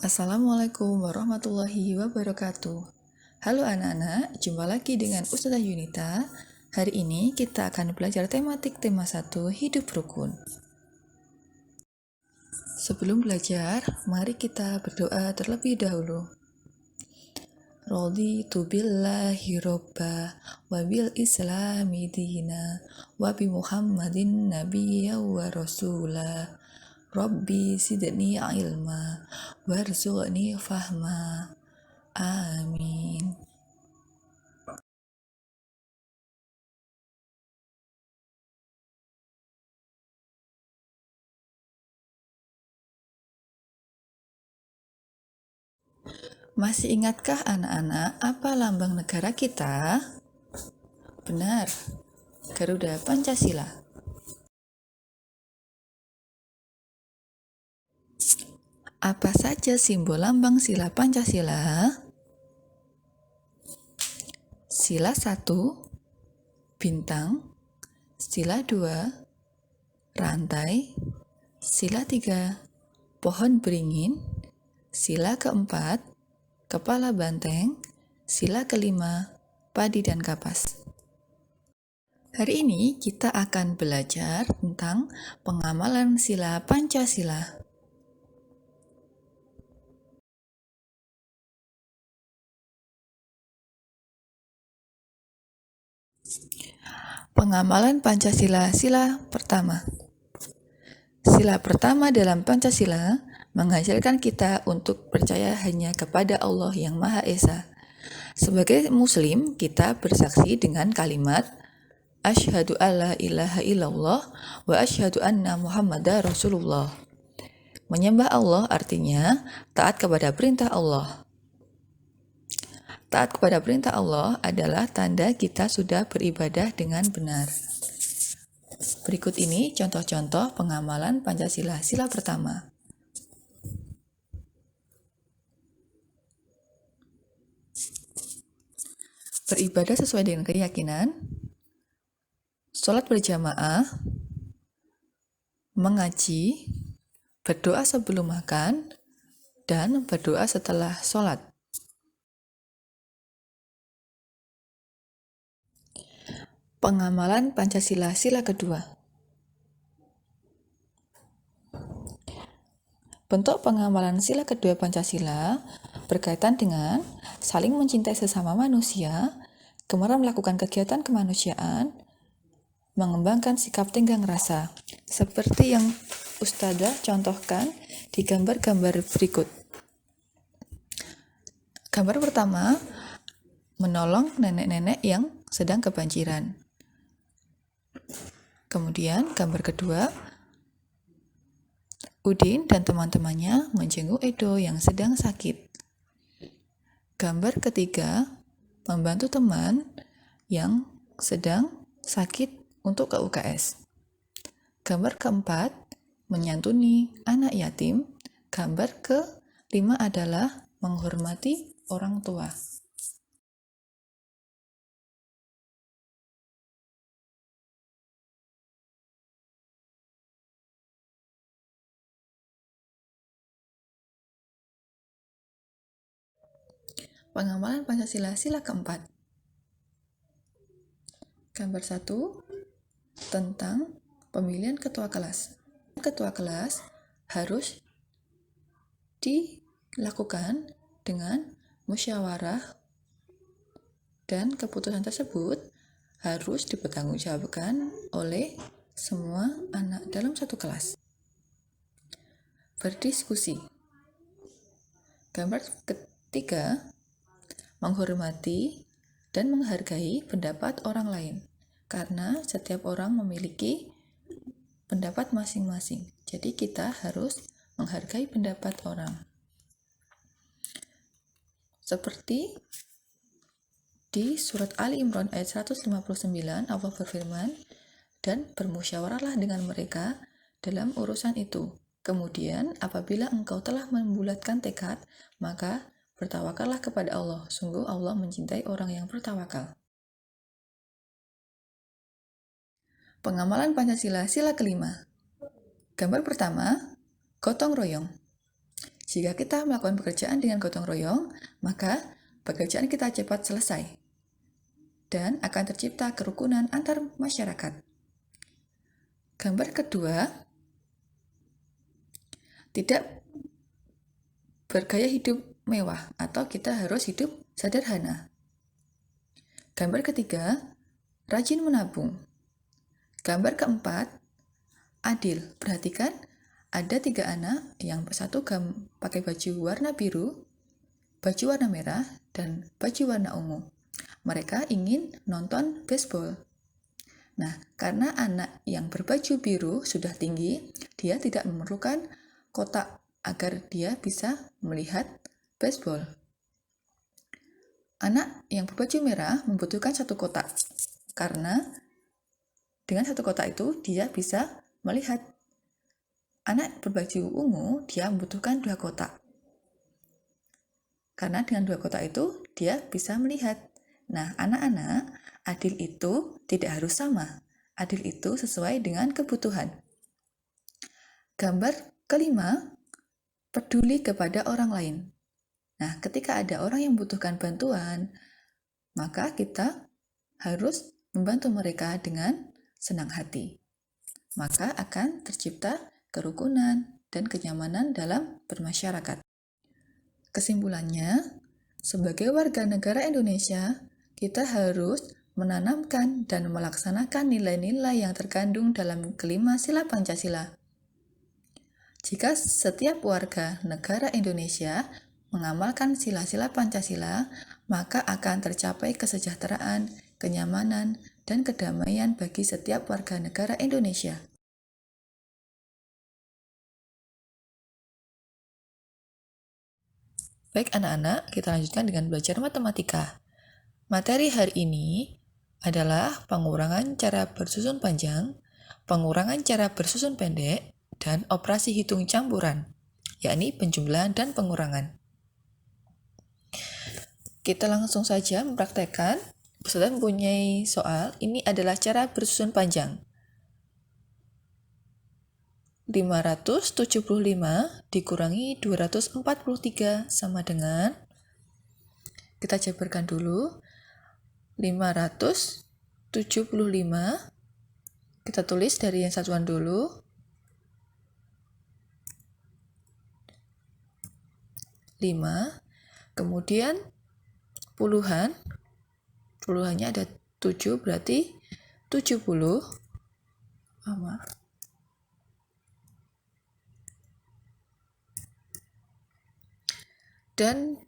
Assalamualaikum warahmatullahi wabarakatuh. Halo anak-anak, jumpa lagi dengan Ustazah Yunita. Hari ini kita akan belajar tematik tema 1, hidup rukun. Sebelum belajar, mari kita berdoa terlebih dahulu. Raditu billahi robba wa bil islami dina wa bi muhammadin nabiyya wa rasula. Rabbi zidni ilma warzuqni fahma. Amin. Masih ingatkah anak-anak apa lambang negara kita? Benar, Garuda Pancasila. Apa saja simbol lambang sila Pancasila? Sila 1, bintang. Sila 2, rantai. Sila 3, pohon beringin. Sila keempat, kepala banteng. Sila kelima, padi dan kapas. Hari ini kita akan belajar tentang pengamalan sila Pancasila. Pengamalan Pancasila, sila pertama. Sila pertama dalam Pancasila mengajarkan kita untuk percaya hanya kepada Allah yang Maha Esa. Sebagai Muslim, kita bersaksi dengan kalimat Asyhadu alla ilaha illallah wa asyhadu anna Muhammadar Rasulullah. Menyembah Allah artinya taat kepada perintah Allah. Taat kepada perintah Allah adalah tanda kita sudah beribadah dengan benar. Berikut ini contoh-contoh pengamalan Pancasila, sila pertama. Beribadah sesuai dengan keyakinan, sholat berjamaah, mengaji, berdoa sebelum makan, dan berdoa setelah sholat. Pengamalan Pancasila, sila kedua. Bentuk pengamalan sila kedua Pancasila berkaitan dengan saling mencintai sesama manusia, gemar melakukan kegiatan kemanusiaan, mengembangkan sikap tenggang rasa, seperti yang Ustazah contohkan di gambar-gambar berikut. Gambar pertama, menolong nenek-nenek yang sedang kebanjiran. Kemudian gambar kedua, Udin dan teman-temannya menjenguk Edo yang sedang sakit. Gambar ketiga, membantu teman yang sedang sakit untuk ke UKS. Gambar keempat, menyantuni anak yatim. Gambar kelima adalah menghormati orang tua. Pengamalan Pancasila, sila keempat. Gambar 1, tentang pemilihan ketua kelas. Ketua kelas harus dilakukan dengan musyawarah dan keputusan tersebut harus dipertanggungjawabkan oleh semua anak dalam satu kelas. Berdiskusi. Gambar ketiga, menghormati dan menghargai pendapat orang lain, karena setiap orang memiliki pendapat masing-masing. Jadi kita harus menghargai pendapat orang. Seperti di surat Ali Imran ayat 159, Allah berfirman, dan bermusyawarahlah dengan mereka dalam urusan itu. Kemudian apabila engkau telah membulatkan tekad, maka bertawakallah kepada Allah. Sungguh Allah mencintai orang yang bertawakal. Pengamalan Pancasila, sila kelima. Gambar pertama, gotong royong. Jika kita melakukan pekerjaan dengan gotong royong, maka pekerjaan kita cepat selesai dan akan tercipta kerukunan antar masyarakat. Gambar kedua, tidak bergaya hidup mewah atau kita harus hidup sederhana. Gambar ketiga, rajin menabung. Gambar keempat, adil. Perhatikan, ada 3 anak yang satu pakai baju warna biru, baju warna merah, dan baju warna ungu. Mereka ingin nonton baseball. Nah, karena anak yang berbaju biru sudah tinggi, dia tidak memerlukan kotak agar dia bisa melihat baseball. Anak yang berbaju merah membutuhkan 1 kotak, karena dengan 1 kotak itu dia bisa melihat. Anak berbaju ungu, dia membutuhkan 2 kotak. Karena dengan 2 kotak itu, dia bisa melihat. Nah, anak-anak, adil itu tidak harus sama. Adil itu sesuai dengan kebutuhan. Gambar kelima, peduli kepada orang lain. Nah, ketika ada orang yang membutuhkan bantuan, maka kita harus membantu mereka dengan senang hati. Maka akan tercipta kerukunan dan kenyamanan dalam bermasyarakat. Kesimpulannya, sebagai warga negara Indonesia, kita harus menanamkan dan melaksanakan nilai-nilai yang terkandung dalam kelima sila Pancasila. Jika setiap warga negara Indonesia mengamalkan sila-sila Pancasila, maka akan tercapai kesejahteraan, kenyamanan, dan kedamaian bagi setiap warga negara Indonesia. Baik anak-anak, kita lanjutkan dengan belajar matematika. Materi hari ini adalah pengurangan cara bersusun panjang, pengurangan cara bersusun pendek, dan operasi hitung campuran, yakni penjumlahan dan pengurangan. Kita langsung saja mempraktekkan. Peserta mempunyai soal, ini adalah cara bersusun panjang. 575 dikurangi 243 sama dengan, kita jabarkan dulu, 575, kita tulis dari yang satuan dulu, 5, kemudian puluhannya ada 7, berarti 70, dan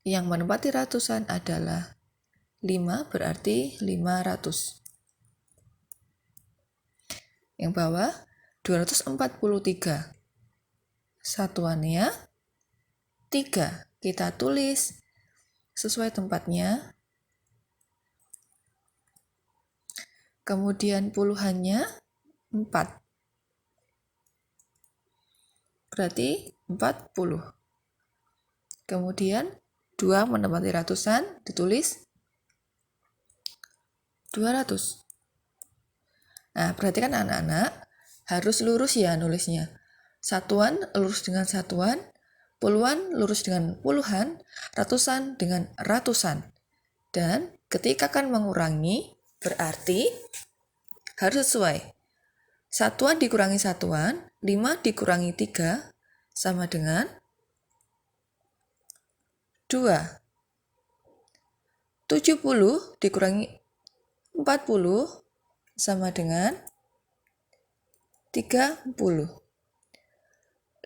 yang menempati ratusan adalah 5, berarti 500. Yang bawah 243, satuannya 3, kita tulis sesuai tempatnya. Kemudian puluhannya 4, berarti 40. Kemudian 2 menempati ratusan, ditulis 200. Nah, perhatikan anak-anak, harus lurus ya nulisnya. Satuan lurus dengan satuan, puluhan lurus dengan puluhan, ratusan dengan ratusan. Dan ketika akan mengurangi, berarti harus sesuai. Satuan dikurangi satuan, 5 dikurangi 3, sama dengan 2. 70 dikurangi 40, sama dengan 30.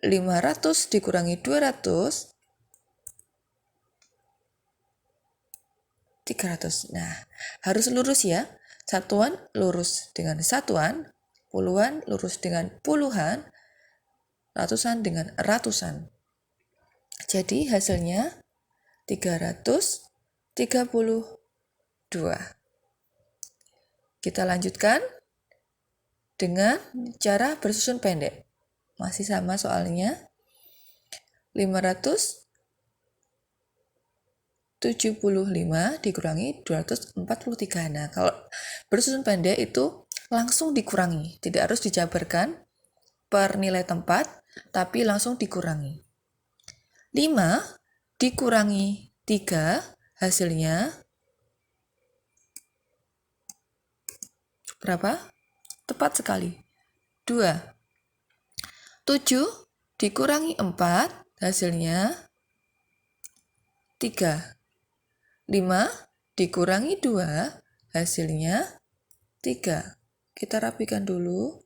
500 dikurangi 200, 300. Nah, harus lurus ya. Satuan lurus dengan satuan, puluhan lurus dengan puluhan, ratusan dengan ratusan. Jadi hasilnya 332. Kita lanjutkan dengan cara bersusun pendek. Masih sama soalnya. 575 dikurangi 243. Nah, kalau bersusun pendek itu langsung dikurangi, tidak harus dijabarkan per nilai tempat, tapi langsung dikurangi. 5 dikurangi 3 hasilnya berapa? Tepat sekali. 2. 7 dikurangi 4 hasilnya 3. 5 dikurangi 2 hasilnya 3. Kita rapikan dulu.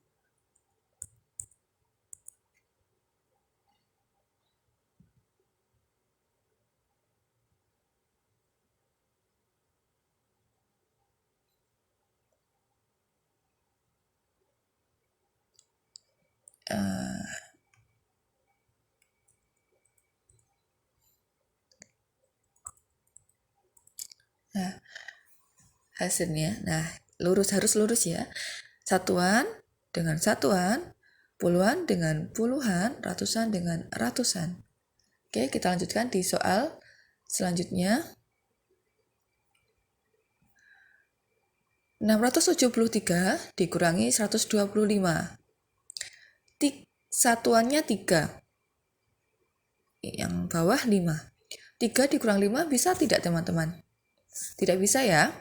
Nah, hasilnya, harus lurus ya. Satuan dengan satuan, puluhan dengan puluhan, ratusan dengan ratusan. Oke, kita lanjutkan di soal selanjutnya. 673 dikurangi 125. Satuannya 3. Yang bawah 5. 3 dikurang 5 bisa tidak teman-teman? Tidak bisa ya.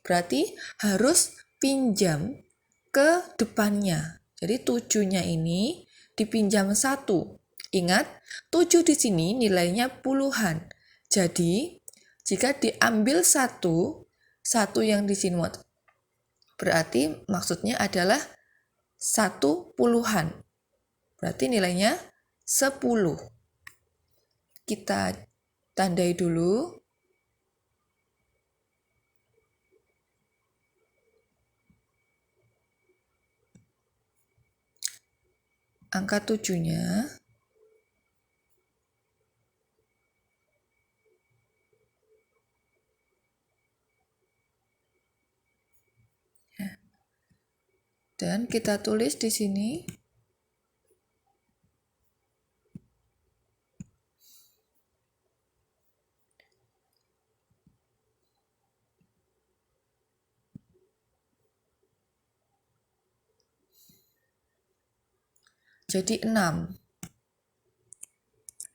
Berarti harus pinjam ke depannya. Jadi 7-nya ini dipinjam 1. Ingat, 7 di sini nilainya puluhan. Jadi, jika diambil 1 yang di sini berarti maksudnya adalah 1 puluhan. Berarti nilainya 10. Kita tandai dulu. Angka 7-nya. Dan kita tulis di sini. Jadi 6.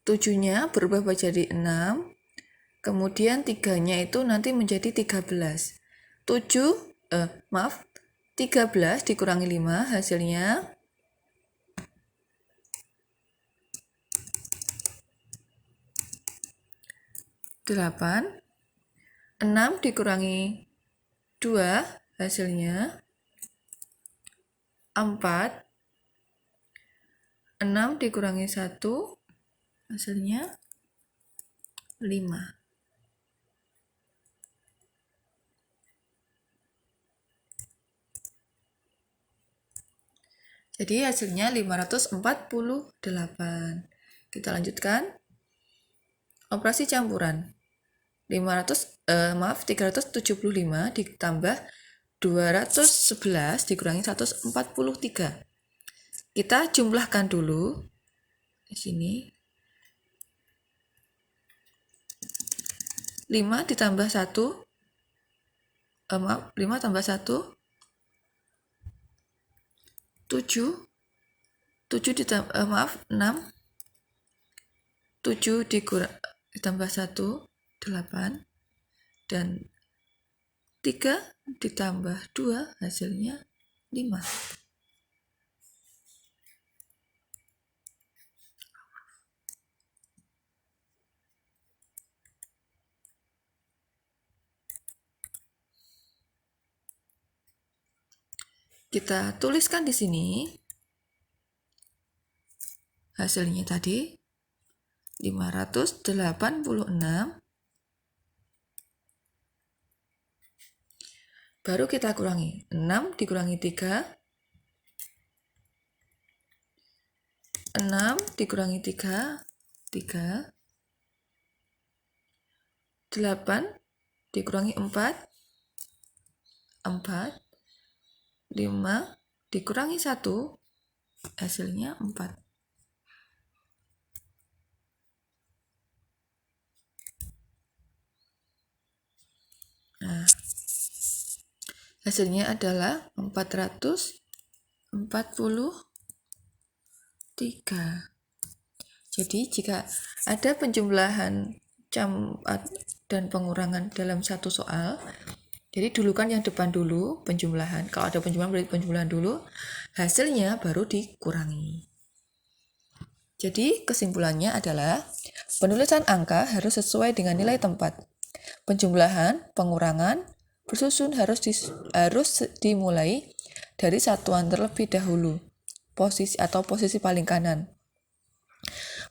7-nya berubah menjadi 6. Kemudian 3-nya itu nanti menjadi 13. 13 dikurangi 5 hasilnya 8. 6 dikurangi 2 hasilnya 4. 6 dikurangi 1 hasilnya 5. Jadi hasilnya 548. Kita lanjutkan. Operasi campuran. 375 ditambah 211 dikurangi 143. Kita jumlahkan dulu di sini. 5 ditambah 1 5 tambah 1 7 ditambah 6 7 ditambah 1 8 dan 3 ditambah 2 hasilnya 5. Kita tuliskan di sini hasilnya tadi 586. Baru kita kurangi. 6 dikurangi 3. 6 dikurangi 3. 3. 8 dikurangi 4. 4. 5 dikurangi 1 hasilnya 4. Nah, hasilnya adalah 443. Jadi jika ada penjumlahan dan pengurangan dalam satu soal, jadi dulu kan yang depan dulu penjumlahan, kalau ada penjumlahan berarti penjumlahan dulu, hasilnya baru dikurangi. Jadi kesimpulannya adalah penulisan angka harus sesuai dengan nilai tempat. Penjumlahan, pengurangan, bersusun harus dimulai dari satuan terlebih dahulu, posisi paling kanan.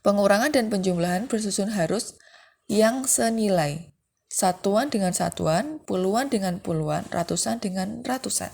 Pengurangan dan penjumlahan bersusun harus yang senilai. Satuan dengan satuan, puluhan dengan puluhan, ratusan dengan ratusan.